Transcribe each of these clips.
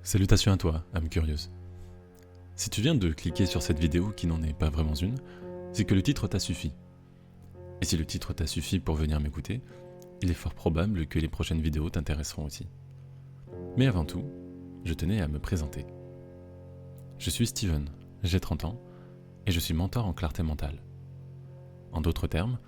Salutations à toi, âme curieuse. Si tu viens de cliquer sur cette vidéo qui n'en est pas vraiment une, c'est que le titre t'a suffi. Et si le titre t'a suffi pour venir m'écouter, il est fort probable que les prochaines vidéos t'intéresseront aussi. Mais avant tout, je tenais à me présenter. Je suis Steven, j'ai 30 ans, et je suis mentor en clarté mentale. En d'autres termes,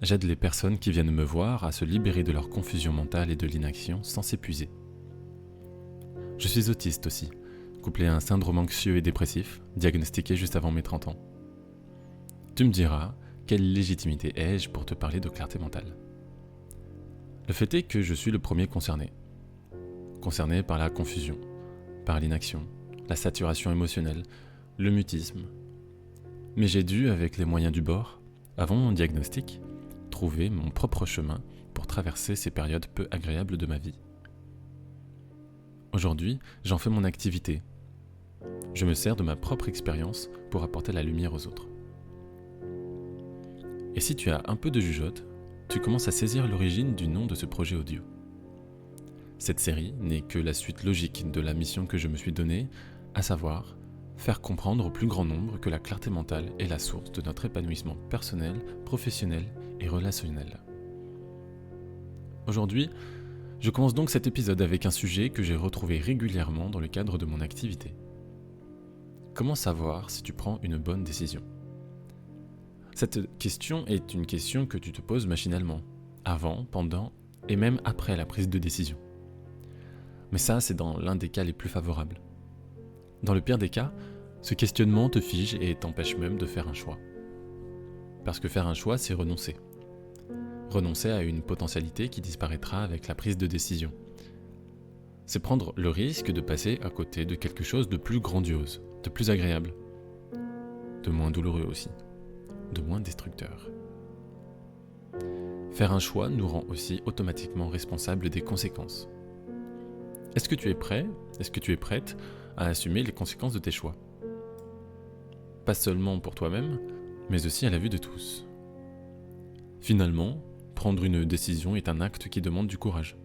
j'aide les personnes qui viennent me voir à se libérer de leur confusion mentale et de l'inaction sans s'épuiser. Je suis autiste aussi, couplé à un syndrome anxieux et dépressif, diagnostiqué juste avant mes 30 ans. Tu me diras, quelle légitimité ai-je pour te parler de clarté mentale ? Le fait est que je suis le premier concerné. Concerné par la confusion, par l'inaction, la saturation émotionnelle, le mutisme. Mais j'ai dû, avec les moyens du bord, avant mon diagnostic, trouver mon propre chemin pour traverser ces périodes peu agréables de ma vie. Aujourd'hui, j'en fais mon activité. Je me sers de ma propre expérience pour apporter la lumière aux autres. Et si tu as un peu de jugeote, tu commences à saisir l'origine du nom de ce projet audio. Cette série n'est que la suite logique de la mission que je me suis donnée, à savoir faire comprendre au plus grand nombre que la clarté mentale est la source de notre épanouissement personnel, professionnel et relationnel. Aujourd'hui, je commence donc cet épisode avec un sujet que j'ai retrouvé régulièrement dans le cadre de mon activité. Comment savoir si tu prends une bonne décision ? Cette question est une question que tu te poses machinalement, avant, pendant et même après la prise de décision. Mais ça, c'est dans l'un des cas les plus favorables. Dans le pire des cas, ce questionnement te fige et t'empêche même de faire un choix. Parce que faire un choix, c'est renoncer. Renoncer à une potentialité qui disparaîtra avec la prise de décision. C'est prendre le risque de passer à côté de quelque chose de plus grandiose, de plus agréable, de moins douloureux aussi, de moins destructeur. Faire un choix nous rend aussi automatiquement responsables des conséquences. Est-ce que tu es prêt, est-ce que tu es prête à assumer les conséquences de tes choix ? Pas seulement pour toi-même, mais aussi à la vue de tous. Finalement, prendre une décision est un acte qui demande du courage.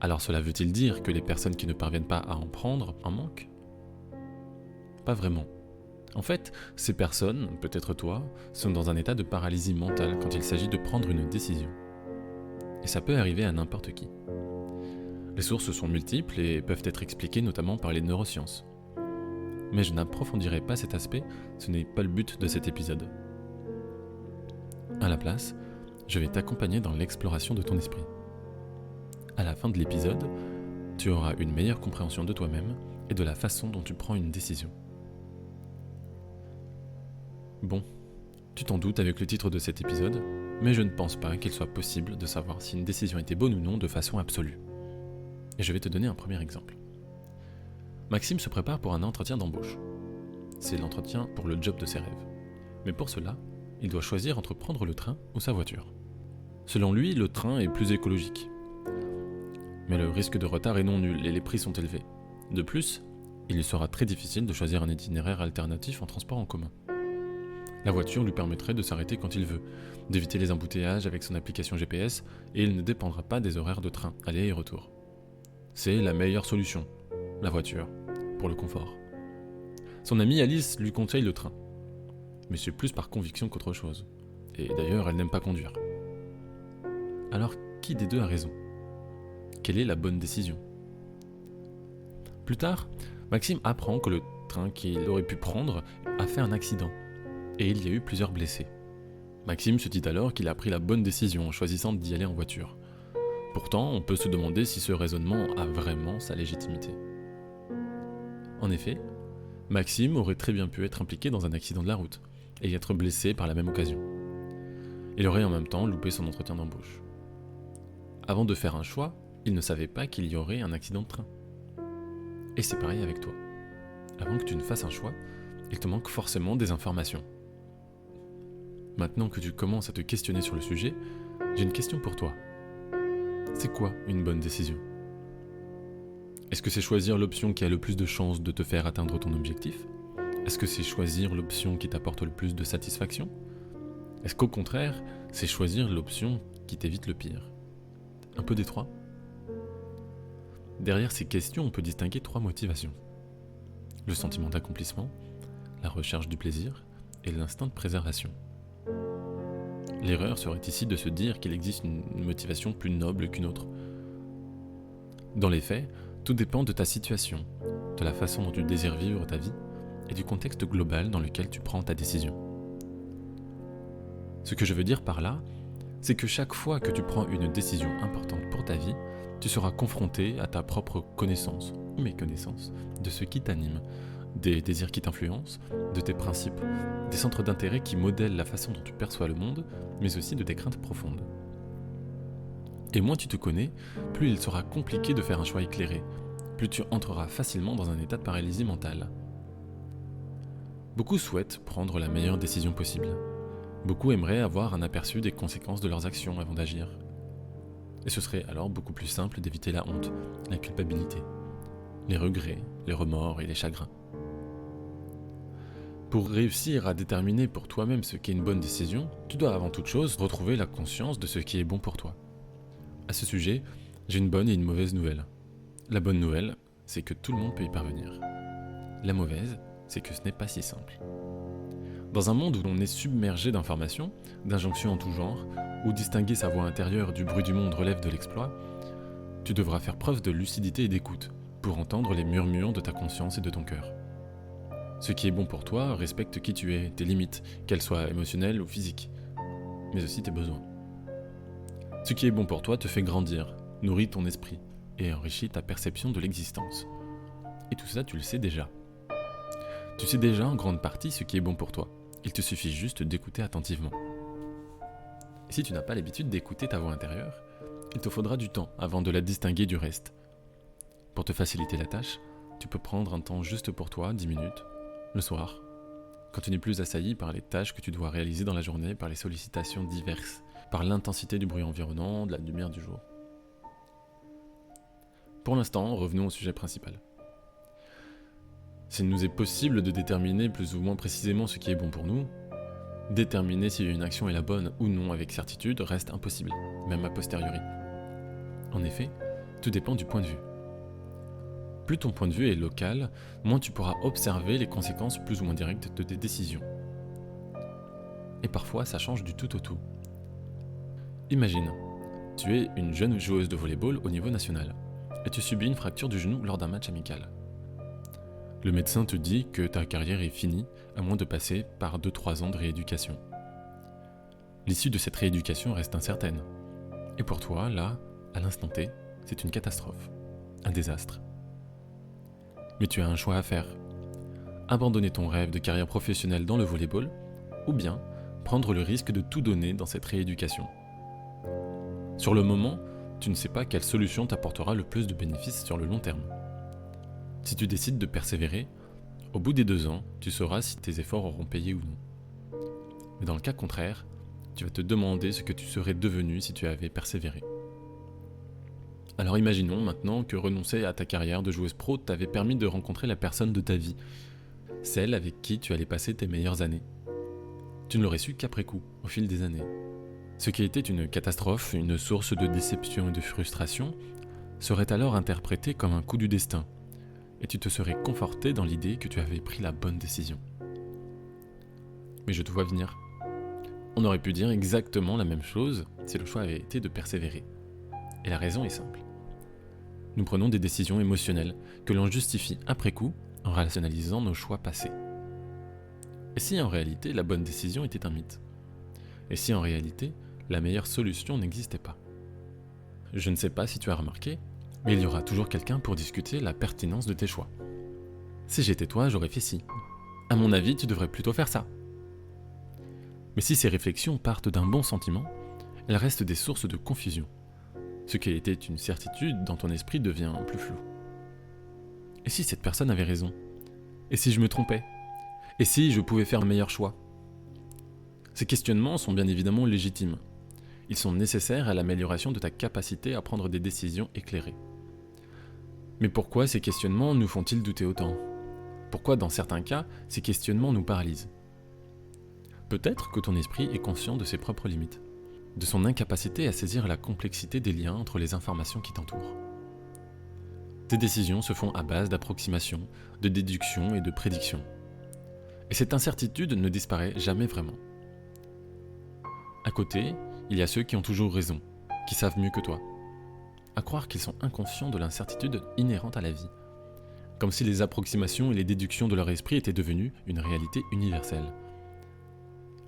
Alors cela veut-il dire que les personnes qui ne parviennent pas à en prendre en manquent ? Pas vraiment. En fait, ces personnes, peut-être toi, sont dans un état de paralysie mentale quand il s'agit de prendre une décision. Et ça peut arriver à n'importe qui. Les sources sont multiples et peuvent être expliquées notamment par les neurosciences. Mais je n'approfondirai pas cet aspect, ce n'est pas le but de cet épisode. À la place, je vais t'accompagner dans l'exploration de ton esprit. À la fin de l'épisode, tu auras une meilleure compréhension de toi-même et de la façon dont tu prends une décision. Bon, tu t'en doutes avec le titre de cet épisode, mais je ne pense pas qu'il soit possible de savoir si une décision était bonne ou non de façon absolue. Et je vais te donner un premier exemple. Maxime se prépare pour un entretien d'embauche. C'est l'entretien pour le job de ses rêves. Mais pour cela, il doit choisir entre prendre le train ou sa voiture. Selon lui, le train est plus écologique. Mais le risque de retard est non nul et les prix sont élevés. De plus, il lui sera très difficile de choisir un itinéraire alternatif en transport en commun. La voiture lui permettrait de s'arrêter quand il veut, d'éviter les embouteillages avec son application GPS et il ne dépendra pas des horaires de train, aller et retour. C'est la meilleure solution, la voiture, pour le confort. Son amie Alice lui conseille le train, mais c'est plus par conviction qu'autre chose. Et d'ailleurs, elle n'aime pas conduire. Alors, qui des deux a raison ? Quelle est la bonne décision ? Plus tard, Maxime apprend que le train qu'il aurait pu prendre a fait un accident, et il y a eu plusieurs blessés. Maxime se dit alors qu'il a pris la bonne décision en choisissant d'y aller en voiture. Pourtant, on peut se demander si ce raisonnement a vraiment sa légitimité. En effet, Maxime aurait très bien pu être impliqué dans un accident de la route, et y être blessé par la même occasion. Il aurait en même temps loupé son entretien d'embauche. Avant de faire un choix, il ne savait pas qu'il y aurait un accident de train. Et c'est pareil avec toi. Avant que tu ne fasses un choix, il te manque forcément des informations. Maintenant que tu commences à te questionner sur le sujet, j'ai une question pour toi. C'est quoi une bonne décision ? Est-ce que c'est choisir l'option qui a le plus de chances de te faire atteindre ton objectif ? Est-ce que c'est choisir l'option qui t'apporte le plus de satisfaction ? Est-ce qu'au contraire, c'est choisir l'option qui t'évite le pire ? Un peu des trois ? Derrière ces questions, on peut distinguer 3 motivations. Le sentiment d'accomplissement, la recherche du plaisir et l'instinct de préservation. L'erreur serait ici de se dire qu'il existe une motivation plus noble qu'une autre. Dans les faits, tout dépend de ta situation, de la façon dont tu désires vivre ta vie et du contexte global dans lequel tu prends ta décision. Ce que je veux dire par là, c'est que chaque fois que tu prends une décision importante pour ta vie, tu seras confronté à ta propre connaissance ou méconnaissance de ce qui t'anime, des désirs qui t'influencent, de tes principes, des centres d'intérêt qui modèlent la façon dont tu perçois le monde, mais aussi de tes craintes profondes. Et moins tu te connais, plus il sera compliqué de faire un choix éclairé, plus tu entreras facilement dans un état de paralysie mentale. Beaucoup souhaitent prendre la meilleure décision possible. Beaucoup aimeraient avoir un aperçu des conséquences de leurs actions avant d'agir. Et ce serait alors beaucoup plus simple d'éviter la honte, la culpabilité, les regrets, les remords et les chagrins. Pour réussir à déterminer pour toi-même ce qu'est une bonne décision, tu dois avant toute chose retrouver la conscience de ce qui est bon pour toi. À ce sujet, j'ai une bonne et une mauvaise nouvelle. La bonne nouvelle, c'est que tout le monde peut y parvenir. La mauvaise, c'est que ce n'est pas si simple. Dans un monde où l'on est submergé d'informations, d'injonctions en tout genre, où distinguer sa voix intérieure du bruit du monde relève de l'exploit, tu devras faire preuve de lucidité et d'écoute pour entendre les murmures de ta conscience et de ton cœur. Ce qui est bon pour toi respecte qui tu es, tes limites, qu'elles soient émotionnelles ou physiques, mais aussi tes besoins. Ce qui est bon pour toi te fait grandir, nourrit ton esprit et enrichit ta perception de l'existence. Et tout ça, tu le sais déjà. Tu sais déjà en grande partie ce qui est bon pour toi. Il te suffit juste d'écouter attentivement. Et si tu n'as pas l'habitude d'écouter ta voix intérieure, il te faudra du temps avant de la distinguer du reste. Pour te faciliter la tâche, tu peux prendre un temps juste pour toi, 10 minutes, le soir, quand tu n'es plus assailli par les tâches que tu dois réaliser dans la journée, par les sollicitations diverses, par l'intensité du bruit environnant, de la lumière du jour. Pour l'instant, revenons au sujet principal. S'il nous est possible de déterminer plus ou moins précisément ce qui est bon pour nous, déterminer si une action est la bonne ou non avec certitude reste impossible, même a posteriori. En effet, tout dépend du point de vue. Plus ton point de vue est local, moins tu pourras observer les conséquences plus ou moins directes de tes décisions. Et parfois, ça change du tout au tout. Imagine, tu es une jeune joueuse de volley-ball au niveau national, et tu subis une fracture du genou lors d'un match amical. Le médecin te dit que ta carrière est finie, à moins de passer par 2-3 ans de rééducation. L'issue de cette rééducation reste incertaine. Et pour toi, là, à l'instant T, c'est une catastrophe, un désastre. Mais tu as un choix à faire. Abandonner ton rêve de carrière professionnelle dans le volley-ball, ou bien prendre le risque de tout donner dans cette rééducation. Sur le moment, tu ne sais pas quelle solution t'apportera le plus de bénéfices sur le long terme. Si tu décides de persévérer, au bout des 2 ans, tu sauras si tes efforts auront payé ou non. Mais dans le cas contraire, tu vas te demander ce que tu serais devenu si tu avais persévéré. Alors imaginons maintenant que renoncer à ta carrière de joueuse pro t'avait permis de rencontrer la personne de ta vie, celle avec qui tu allais passer tes meilleures années. Tu ne l'aurais su qu'après coup, au fil des années. Ce qui était une catastrophe, une source de déception et de frustration, serait alors interprété comme un coup du destin, et tu te serais conforté dans l'idée que tu avais pris la bonne décision. Mais je te vois venir. On aurait pu dire exactement la même chose si le choix avait été de persévérer. Et la raison est simple. Nous prenons des décisions émotionnelles que l'on justifie après coup en rationalisant nos choix passés. Et si en réalité la bonne décision était un mythe? Et si en réalité la meilleure solution n'existait pas? Je ne sais pas si tu as remarqué, mais il y aura toujours quelqu'un pour discuter la pertinence de tes choix. Si j'étais toi, j'aurais fait ci. À mon avis, tu devrais plutôt faire ça. Mais si ces réflexions partent d'un bon sentiment, elles restent des sources de confusion. Ce qui était une certitude dans ton esprit devient plus flou. Et si cette personne avait raison? Et si je me trompais? Et si je pouvais faire un meilleur choix? Ces questionnements sont bien évidemment légitimes. Ils sont nécessaires à l'amélioration de ta capacité à prendre des décisions éclairées. Mais pourquoi ces questionnements nous font-ils douter autant? Pourquoi dans certains cas, ces questionnements nous paralysent? Peut-être que ton esprit est conscient de ses propres limites, de son incapacité à saisir la complexité des liens entre les informations qui t'entourent. Tes décisions se font à base d'approximations, de déductions et de prédictions. Et cette incertitude ne disparaît jamais vraiment. À côté, il y a ceux qui ont toujours raison, qui savent mieux que toi. À croire qu'ils sont inconscients de l'incertitude inhérente à la vie. Comme si les approximations et les déductions de leur esprit étaient devenues une réalité universelle.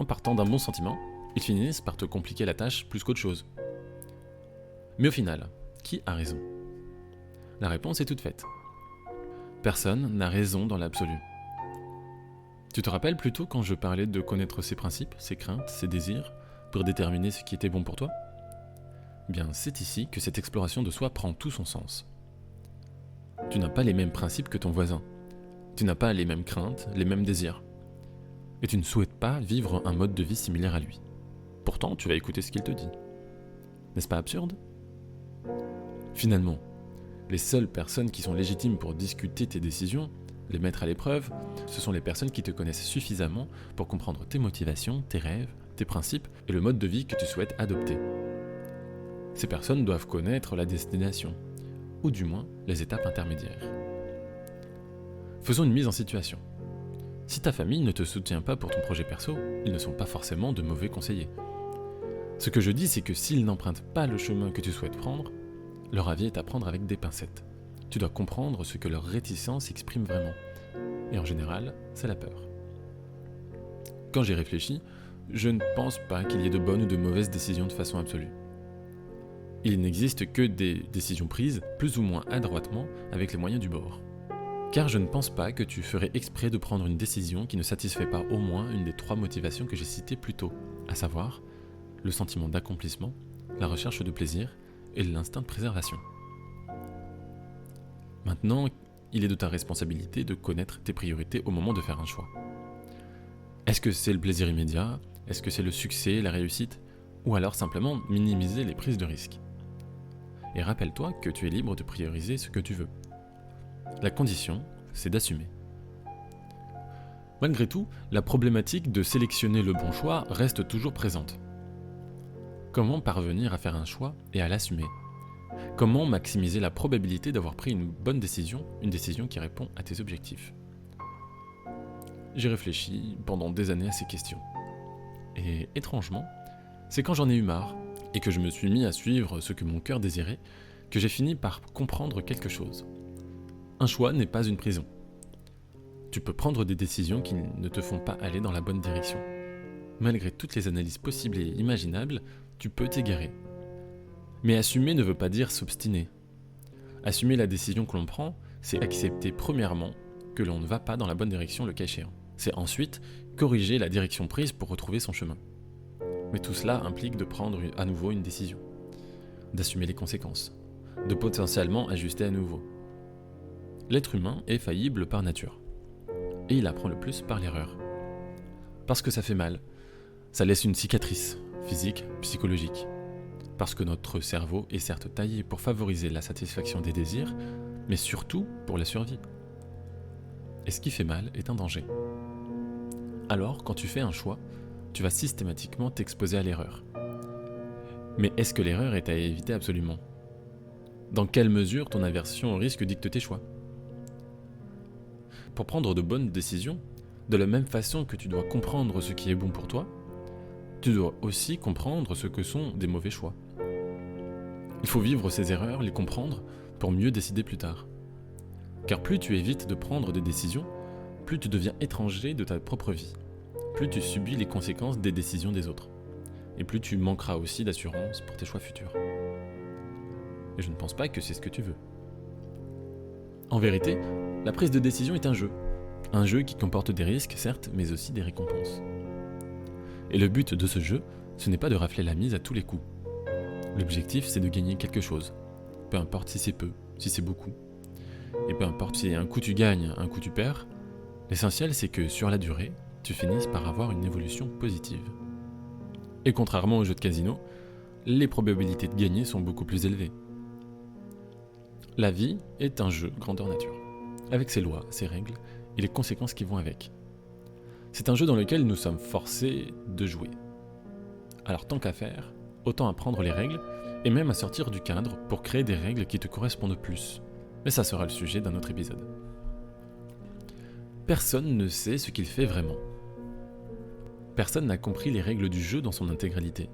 En partant d'un bon sentiment, ils finissent par te compliquer la tâche plus qu'autre chose. Mais au final, qui a raison ? La réponse est toute faite. Personne n'a raison dans l'absolu. Tu te rappelles plutôt quand je parlais de connaître ses principes, ses craintes, ses désirs, pour déterminer ce qui était bon pour toi ? Bien, c'est ici que cette exploration de soi prend tout son sens. Tu n'as pas les mêmes principes que ton voisin. Tu n'as pas les mêmes craintes, les mêmes désirs. Et tu ne souhaites pas vivre un mode de vie similaire à lui. Pourtant, tu vas écouter ce qu'il te dit. N'est-ce pas absurde ? Finalement, les seules personnes qui sont légitimes pour discuter tes décisions, les mettre à l'épreuve, ce sont les personnes qui te connaissent suffisamment pour comprendre tes motivations, tes rêves, tes principes et le mode de vie que tu souhaites adopter. Ces personnes doivent connaître la destination, ou du moins les étapes intermédiaires. Faisons une mise en situation. Si ta famille ne te soutient pas pour ton projet perso, ils ne sont pas forcément de mauvais conseillers. Ce que je dis, c'est que s'ils n'empruntent pas le chemin que tu souhaites prendre, leur avis est à prendre avec des pincettes. Tu dois comprendre ce que leur réticence exprime vraiment. Et en général, c'est la peur. Quand j'y réfléchis, je ne pense pas qu'il y ait de bonnes ou de mauvaises décisions de façon absolue. Il n'existe que des décisions prises, plus ou moins adroitement, avec les moyens du bord. Car je ne pense pas que tu ferais exprès de prendre une décision qui ne satisfait pas au moins une des 3 motivations que j'ai citées plus tôt, à savoir le sentiment d'accomplissement, la recherche de plaisir et l'instinct de préservation. Maintenant, il est de ta responsabilité de connaître tes priorités au moment de faire un choix. Est-ce que c'est le plaisir immédiat ? Est-ce que c'est le succès, la réussite ? Ou alors simplement minimiser les prises de risques ? Et rappelle-toi que tu es libre de prioriser ce que tu veux. La condition, c'est d'assumer. Malgré tout, la problématique de sélectionner le bon choix reste toujours présente. Comment parvenir à faire un choix et à l'assumer ? Comment maximiser la probabilité d'avoir pris une bonne décision, une décision qui répond à tes objectifs ? J'ai réfléchi pendant des années à ces questions. Et étrangement, c'est quand j'en ai eu marre et que je me suis mis à suivre ce que mon cœur désirait que j'ai fini par comprendre quelque chose. Un choix n'est pas une prison. Tu peux prendre des décisions qui ne te font pas aller dans la bonne direction. Malgré toutes les analyses possibles et imaginables, tu peux t'égarer. Mais assumer ne veut pas dire s'obstiner. Assumer la décision que l'on prend, c'est accepter premièrement que l'on ne va pas dans la bonne direction le cas échéant. C'est ensuite corriger la direction prise pour retrouver son chemin. Mais tout cela implique de prendre à nouveau une décision, d'assumer les conséquences, de potentiellement ajuster à nouveau. L'être humain est faillible par nature, et il apprend le plus par l'erreur. Parce que ça fait mal, ça laisse une cicatrice, physique, psychologique. Parce que notre cerveau est certes taillé pour favoriser la satisfaction des désirs, mais surtout pour la survie. Et ce qui fait mal est un danger. Alors, quand tu fais un choix, tu vas systématiquement t'exposer à l'erreur. Mais est-ce que l'erreur est à éviter absolument ? Dans quelle mesure ton aversion au risque dicte tes choix ? Pour prendre de bonnes décisions, de la même façon que tu dois comprendre ce qui est bon pour toi, tu dois aussi comprendre ce que sont des mauvais choix. Il faut vivre ces erreurs, les comprendre, pour mieux décider plus tard. Car plus tu évites de prendre des décisions, plus tu deviens étranger de ta propre vie. Plus tu subis les conséquences des décisions des autres. Et plus tu manqueras aussi d'assurance pour tes choix futurs. Et je ne pense pas que c'est ce que tu veux. En vérité, la prise de décision est un jeu. Un jeu qui comporte des risques, certes, mais aussi des récompenses. Et le but de ce jeu, ce n'est pas de rafler la mise à tous les coups. L'objectif, c'est de gagner quelque chose. Peu importe si c'est peu, si c'est beaucoup. Et peu importe si un coup tu gagnes, un coup tu perds, l'essentiel c'est que sur la durée, tu finisses par avoir une évolution positive. Et contrairement aux jeux de casino, les probabilités de gagner sont beaucoup plus élevées. La vie est un jeu grandeur nature, avec ses lois, ses règles et les conséquences qui vont avec. C'est un jeu dans lequel nous sommes forcés de jouer. Alors tant qu'à faire, autant apprendre les règles et même à sortir du cadre pour créer des règles qui te correspondent plus. Mais ça sera le sujet d'un autre épisode. Personne ne sait ce qu'il fait vraiment. Personne n'a compris les règles du jeu dans son intégralité.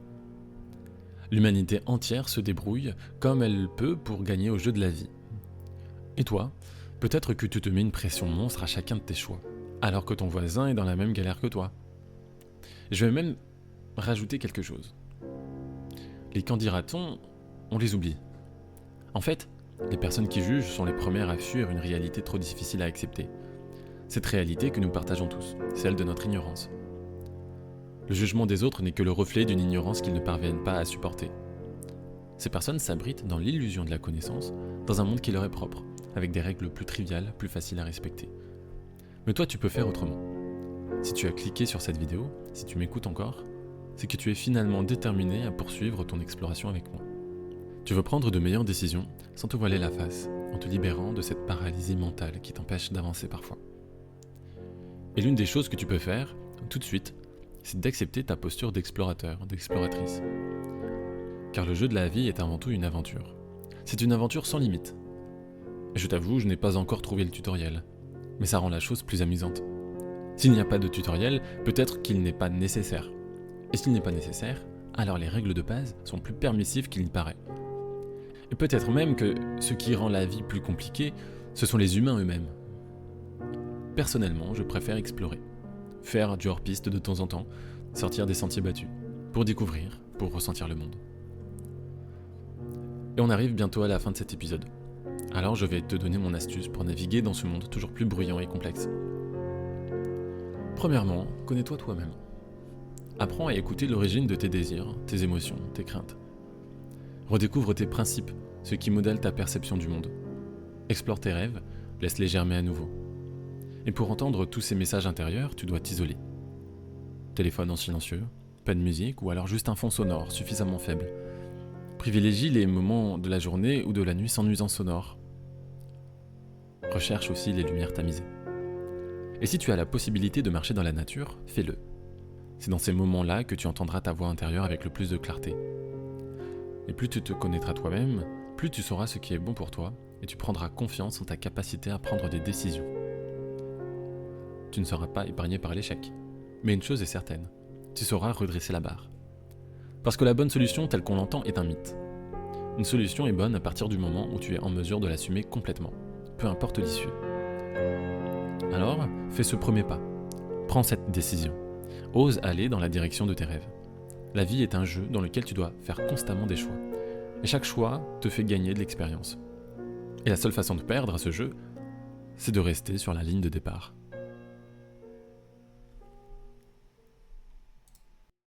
L'humanité entière se débrouille comme elle peut pour gagner au jeu de la vie. Et toi, peut-être que tu te mets une pression monstre à chacun de tes choix, alors que ton voisin est dans la même galère que toi. Je vais même rajouter quelque chose. Les qu'en dira-t-on, on les oublie. En fait, les personnes qui jugent sont les premières à fuir une réalité trop difficile à accepter. Cette réalité que nous partageons tous, celle de notre ignorance. Le jugement des autres n'est que le reflet d'une ignorance qu'ils ne parviennent pas à supporter. Ces personnes s'abritent dans l'illusion de la connaissance, dans un monde qui leur est propre, avec des règles plus triviales, plus faciles à respecter. Mais toi, tu peux faire autrement. Si tu as cliqué sur cette vidéo, si tu m'écoutes encore, c'est que tu es finalement déterminé à poursuivre ton exploration avec moi. Tu veux prendre de meilleures décisions sans te voiler la face, en te libérant de cette paralysie mentale qui t'empêche d'avancer parfois. Et l'une des choses que tu peux faire, tout de suite, c'est d'accepter ta posture d'explorateur, d'exploratrice. Car le jeu de la vie est avant tout une aventure. C'est une aventure sans limite. Et je t'avoue, je n'ai pas encore trouvé le tutoriel, mais ça rend la chose plus amusante. S'il n'y a pas de tutoriel, peut-être qu'il n'est pas nécessaire. Et s'il n'est pas nécessaire, alors les règles de base sont plus permissives qu'il n'y paraît. Et peut-être même que ce qui rend la vie plus compliquée, ce sont les humains eux-mêmes. Personnellement, je préfère explorer. Faire du hors-piste de temps en temps, sortir des sentiers battus, pour découvrir, pour ressentir le monde. Et on arrive bientôt à la fin de cet épisode. Alors je vais te donner mon astuce pour naviguer dans ce monde toujours plus bruyant et complexe. Premièrement, connais-toi toi-même. Apprends à écouter l'origine de tes désirs, tes émotions, tes craintes. Redécouvre tes principes, ce qui modèle ta perception du monde. Explore tes rêves, laisse-les germer à nouveau. Et pour entendre tous ces messages intérieurs, tu dois t'isoler. Téléphone en silencieux, pas de musique ou alors juste un fond sonore suffisamment faible. Privilégie les moments de la journée ou de la nuit sans nuisance sonore. Recherche aussi les lumières tamisées. Et si tu as la possibilité de marcher dans la nature, fais-le. C'est dans ces moments-là que tu entendras ta voix intérieure avec le plus de clarté. Et plus tu te connaîtras toi-même, plus tu sauras ce qui est bon pour toi et tu prendras confiance en ta capacité à prendre des décisions. Tu ne seras pas épargné par l'échec. Mais une chose est certaine, tu sauras redresser la barre. Parce que la bonne solution telle qu'on l'entend est un mythe. Une solution est bonne à partir du moment où tu es en mesure de l'assumer complètement, peu importe l'issue. Alors, fais ce premier pas. Prends cette décision. Ose aller dans la direction de tes rêves. La vie est un jeu dans lequel tu dois faire constamment des choix. Et chaque choix te fait gagner de l'expérience. Et la seule façon de perdre à ce jeu, c'est de rester sur la ligne de départ.